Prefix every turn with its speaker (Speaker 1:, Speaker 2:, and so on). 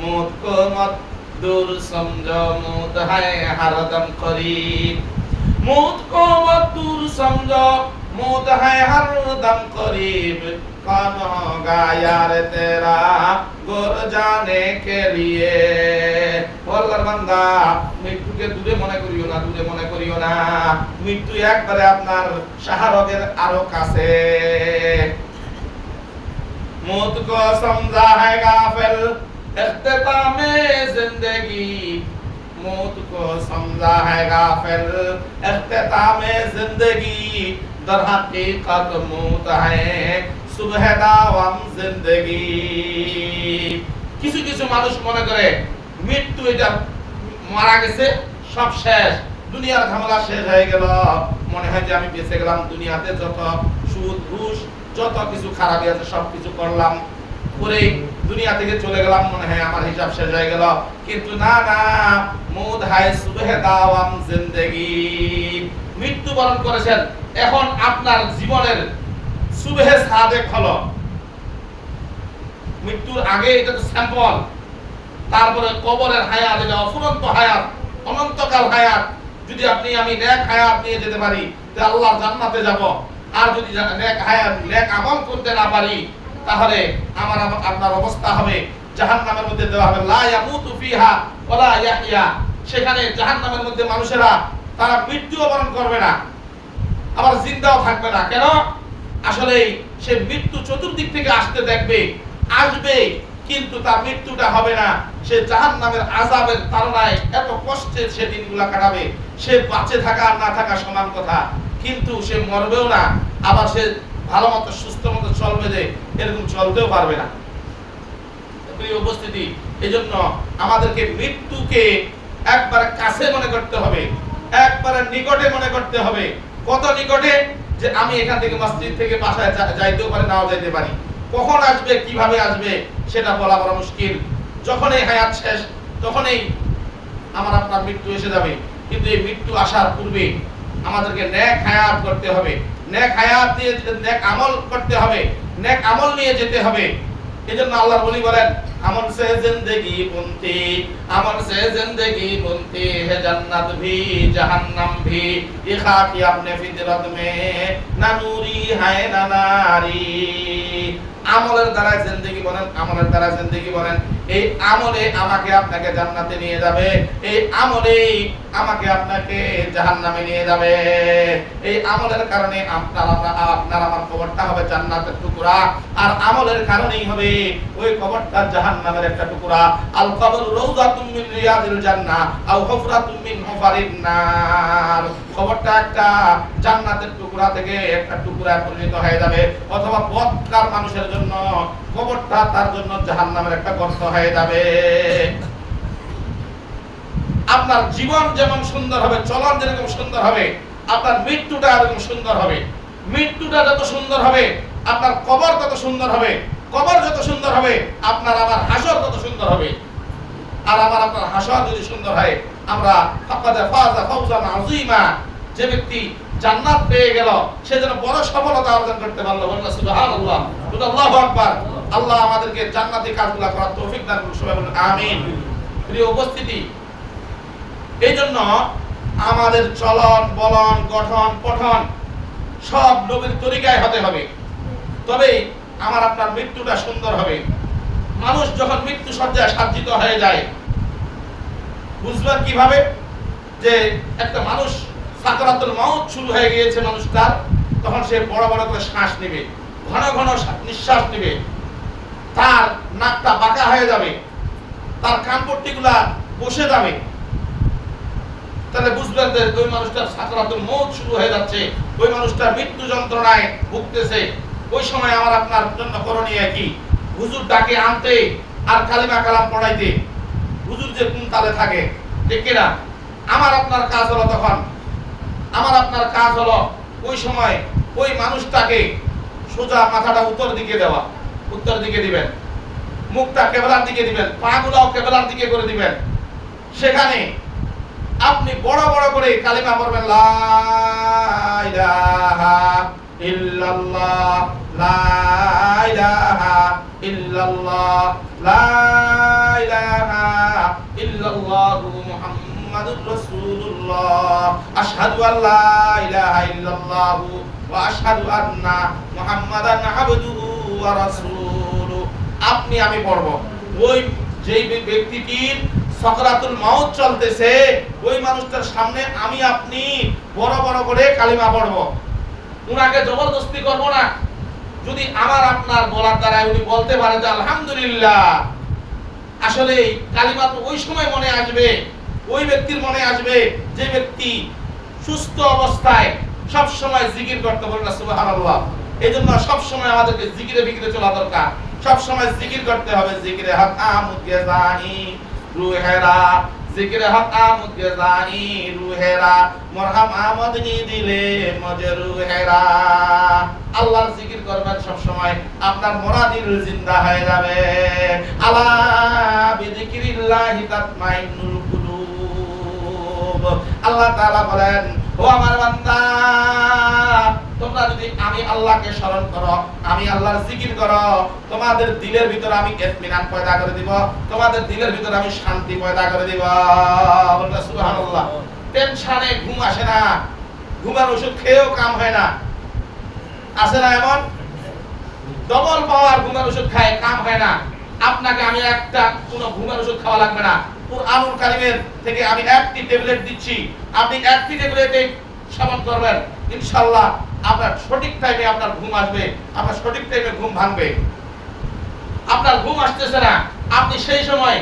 Speaker 1: मौत को मत दूर समझो, मौत है हरदम करीब। मौत को मत दूर समझो, मौत है हरदम करीब। कौन होगा यार तेरा गोर जाने के लिए। আল্লাহর বান্দা, মৃত্যুকে দূরে মনে করিও না, দূরে মনে করিও না। মৃত্যু একবারে আপনার শাহরগের আরো কাছে। मौत को समझा है गाफिल इख्तितामे जिंदगी। मौत को समझा है गाफिल इख्तितामे जिंदगी। दर हकीकत मौत है सुबह दावम जिंदगी। কিছু কিছু মানুষ মনে করে মৃত্যু এটা মারা গেছে, সব শেষ, দুনিয়ার ঝামেলা শেষ হয়ে গেল। মনে হয় যে আমি বেঁচে গেলাম, দুনিয়াতে যত সুদ ঘুষ যত কিছু খারাপই আছে সব কিছু করলাম, করে দুনিয়া থেকে চলে গেলাম, মনে হয় আমার হিসাব শেষ হয়ে গেল। কিন্তু না না, মৌত হায় সুবহে দাওয়াম জিন্দেগি। মৃত্যুবরণ করেছেন, এখন আপনার জীবনের সুবহে সাদেক হলো। মৃত্যুর আগে এটা তো স্যাম্পল, তারপরে কবরের হায়াত, এটা অফুরন্ত হায়াত, অনন্তকাল হায়াত। যদি আপনি আমি নেক হায়াত নিয়ে যেতে পারি তাহলে আল্লাহর জান্নাতে যাব। আর যদি নেক হায়াত নেক আমল করতে না পারি তাহলে আমার আপনার অবস্থা হবে জাহান্নামের মধ্যে দেওয়া হবে। লা ইয়ামুতু ফিহা ওয়ালা ইয়াহইয়া। সেখানে জাহান্নামের মধ্যে মানুষেরা তারা মৃত্যুও বরণ করবে না, আবার জিন্দাও থাকবে না। কেন? আসলে সে মৃত্যু চতুর্দিক থেকে আসতে দেখবে, আসবে, কিন্তু তার মৃত্যুটা হবে না। সে জাহান্নামের আযাবের তাড়নায় এত কষ্টে সে দিনগুলো কাটাবে। সে বাঁচে থাকা আর না থাকা সমান কথা, কিন্তু সে মরবেও না, আবার সে ভালো মতো সুস্থ মতো চলবে যে এরকম চলতেও পারবে না। প্রিয় উপস্থিতি, এজন্য আমাদেরকে মৃত্যুকে একবার কাছে মনে করতে হবে, একবারে নিকটে মনে করতে হবে। কত নিকটে? যে আমি এখান থেকে মসজিদ থেকে বাসায় যাইতেও পারি, নাও যাইতে পারি। কখন আসবে, কিভাবে আসবে সেটা বলা বড় মুশকিল। যখনই হায়াত শেষ তখনই আমার আপনার মৃত্যু এসে যাবে। কিন্তু এই মৃত্যু আসার পূর্বে আমাদেরকে নেক হায়াত করতে হবে, নেক হায়াত নিয়ে নেক আমল করতে হবে, নেক আমল নিয়ে যেতে হবে। এজন্য আল্লাহর ওলি বলেন, আমল সে জিন্দেগি বুনতি, আমল সে জিন্দেগি বুনতি হে জান্নাত ভি জাহান্নাম ভি। ये खाकी अपने फितरत में ना नूरी है ना नारी। আমলের দ্বারা জিন্দেগি বলেন, আমলের দ্বারা জিন্দেগি বলেন। এই আমলে আমাকে আপনাকে জান্নাতে নিয়ে যাবে, এই আমলেই আমাকে আপনাকে জাহান্নামে নিয়ে যাবে। এই আমলের কারণে আপনার আমার কবরটা হবে জান্নাতের টুকরা, আর আমলের কারণেই হবে ওই কবরটা জাহান্নামের একটা টুকরা। আল কবর রাউযাতুম মিন রিয়াদিল জান্নাহ আও হুফরাতুম মিন হুফারিন নার। কবরটা একটা জান্নাতের টুকরা থেকে একটা টুকরায় পরিণত হয়ে যাবে, অথবা বদকার মানুষের জন্য কবরটা তার জন্য জাহান্নামের একটা গর্ত হয়ে যাবে। আপনার জীবন যেমন সুন্দর হবে, চলন যেরকম সুন্দর হবে, আপনার মৃত্যুটা এরকম সুন্দর হবে। মৃত্যুটা যত সুন্দর হবে আপনার কবর তত সুন্দর হবে, কবর যত সুন্দর হবে আপনার আমার হাসর তত সুন্দর হবে। আর আমার আপনার হাসর যদি সুন্দর হয়, আমরা ফাকাদ ফাযা ফাওজান আযীমা, যে ব্যক্তি জান্নাত পেয়ে গেল সে যেন বড় সফলতা অর্জন করতে পারলো। বলুন সুবহানাল্লাহ, বলুন আল্লাহু আকবার। আল্লাহ আমাদেরকে জান্নাতি কাজগুলো করার তৌফিক দান করুন, সবাই বলুন আমিন। প্রিয় উপস্থিতি, এইজন্য আমাদের চলন বলন গঠন পঠন সব নবীর তরিকায় হতে হবে, তবেই আমার আপনার মৃত্যুটা সুন্দর হবে। মানুষ যখন মৃত্যু সজ্জায় সাজ্জিত হয়ে যায়, বুঝবেন কিভাবে? যে একটা মানুষ সাকরাতুল মাউত শুরু হয়ে গিয়েছে মানুষটার, তখন সে বড় বড় করে শ্বাস নেবে, ঘন ঘন নিঃশ্বাস নেবে, তার নাকটা বাঁকা হয়ে যাবে, তার কানপট্টিগুলা বসে যাবে। তাহলে বুঝবেন যে ওই মানুষটার সাকরাতুল মাউত শুরু হয়ে যাচ্ছে, ওই মানুষটা মৃত্যু যন্ত্রণায় ভুগতেছে। ওই সময় আমার আপনার জন্য করণীয় কি? হুজুর ডাকে আনতে আর কালিমা কালাম পড়াইতে। হুজুর যে কোন তালে থাকে, ঠিক কিনা? আমার আপনার কাজ হলো তখন, আমার আপনার কাজ হলো ওই সময় ওই মানুষটাকে সোজা মাথাটা উত্তর দিকে দেওয়া, উত্তর দিকে দিবেন, মুখটা কেবলার দিকে দিবেন, পা গুলাও কেবলার দিকে করে দিবেন। সেখানে আপনি বড় বড় করে কালিমা পড়বেন, লা ইলাহা ইল্লাল্লাহ, লা ইলাহা ইল্লাল্লাহ, লা ইলাহা আশহাদু আল্লা ইলাহা ইল্লাল্লাহু ওয়া আশহাদু আন্না মুহাম্মাদান আবদুহু ওয়া রাসূলুহু। আপনি আমি পড়ব। ওই যেই ব্যক্তিটির সাকরাতুল মাউত চলতেছে ওই মানুষটার সামনে আমি আপনি বড় বড় করে কালিমা পড়ব। উনাকে জবরদস্তি করব না। যদি আমার আপনার বলার দ্বারা উনি বলতে পারে যে আলহামদুলিল্লাহ, আসলে কালিমা তো ওই সময় মনে আসবে, ওই ব্যক্তির মনে আসবে যে ব্যক্তি সুস্থ অবস্থায় সব সময় জিকির করতে বলে না সুবহানাল্লাহ। এইজন্য সব সময় আমাদেরকে জিকিরে বিকিরে চলা দরকার। সব সময় জিকির করতে হবে। জিকিরে হক আমুদকে জানি রুহেরা, জিকিরে হক আমুদকে জানি রুহেরা, মরহাম আমদ নি দিলে মজে রুহেরা। আল্লাহর জিকির করবেন সব সময়, আপনার মুরাদিল জিন্দা হয়ে যাবে। আলা বিযিকিরিল্লাহি তাতমাইন্নুল কুলুব। আল্লাহ তাআলা বলেন, ও আমার বান্দা, তোমরা যদি আমি আল্লাহকে স্মরণ করো, আমি আল্লাহর জিকির করো, তোমাদের দিলের ভিতরে আমি ইতমিনান পয়দা করে দিব, তোমাদের দিলের ভিতরে আমি শান্তি পয়দা করে দিব। বলতে সুবহানাল্লাহ। টেনশনে ঘুম আসে না, ঘুমের ওষুধ খেয়েও কাম হয় না, আছে না এমন? ডবল পাওয়ার ঘুমের ওষুধ খায়, কাম হয় না। আপনাকে আমি একটা কোনো ঘুমের ওষুধ খাওয়া লাগবে না। কুরআনুল কারীমের থেকে আমি একটি ট্যাবলেট দিচ্ছি, আপনি একটি ট্যাবলেটে সেবন করবেন, ইনশাআল্লাহ আপনার সঠিক টাইমে আপনার ঘুম আসবে, আপনার সঠিক টাইমে ঘুম ভাঙবে। আপনার ঘুম আসতেছে না, আপনি সেই সময়